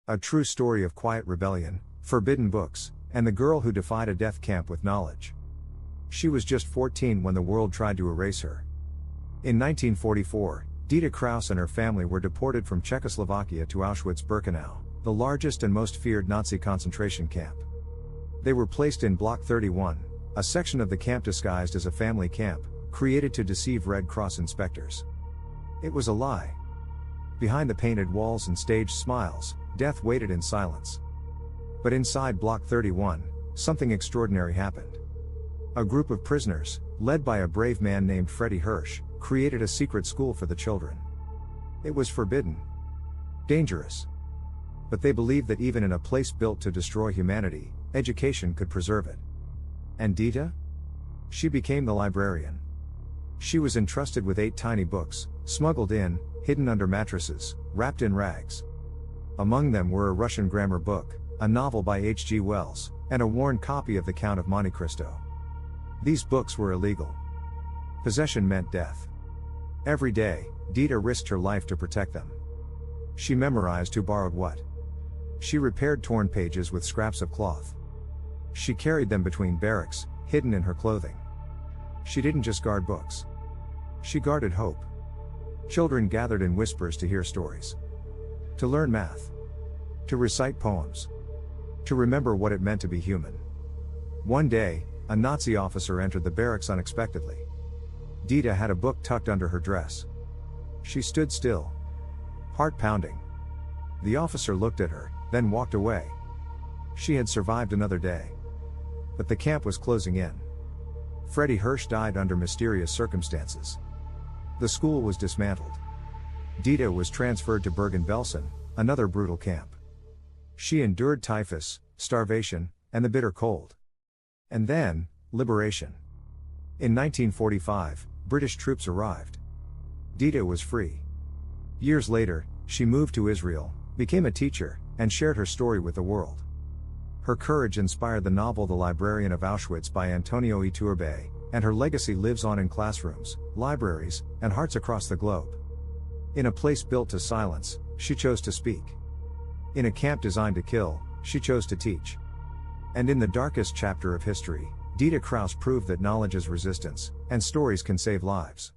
A true story of quiet rebellion, forbidden books, and the girl who defied a death camp with knowledge. She was just 14 when the world tried to erase her. In 1944, Dita Kraus and her family were deported from Czechoslovakia to Auschwitz-Birkenau, the largest and most feared Nazi concentration camp. They were placed in Block 31, a section of the camp disguised as a family camp, created to deceive Red Cross inspectors. It was a lie. Behind the painted walls and staged smiles, death waited in silence. But inside Block 31, something extraordinary happened. A group of prisoners, led by a brave man named Freddie Hirsch, created a secret school for the children. It was forbidden, dangerous. But they believed that even in a place built to destroy humanity, education could preserve it. And Dita? She became the librarian. She was entrusted with 8 tiny books, smuggled in, hidden under mattresses, wrapped in rags. Among them were a Russian grammar book, a novel by H.G. Wells, and a worn copy of The Count of Monte Cristo. These books were illegal. Possession meant death. Every day, Dita risked her life to protect them. She memorized who borrowed what. She repaired torn pages with scraps of cloth. She carried them between barracks, hidden in her clothing. She didn't just guard books. She guarded hope. Children gathered in whispers to hear stories. To learn math. To recite poems. To remember what it meant to be human. One day, a Nazi officer entered the barracks unexpectedly. Dita had a book tucked under her dress. She stood still, heart pounding. The officer looked at her, then walked away. She had survived another day. But the camp was closing in. Freddie Hirsch died under mysterious circumstances. The school was dismantled. Dita was transferred to Bergen-Belsen, another brutal camp. She endured typhus, starvation, and the bitter cold. And then, liberation. In 1945, British troops arrived. Dita was free. Years later, she moved to Israel, became a teacher, and shared her story with the world. Her courage inspired the novel The Librarian of Auschwitz by Antonio Iturbe, and her legacy lives on in classrooms, libraries, and hearts across the globe. In a place built to silence, she chose to speak. In a camp designed to kill, she chose to teach. And in the darkest chapter of history, Dita Kraus proved that knowledge is resistance, and stories can save lives.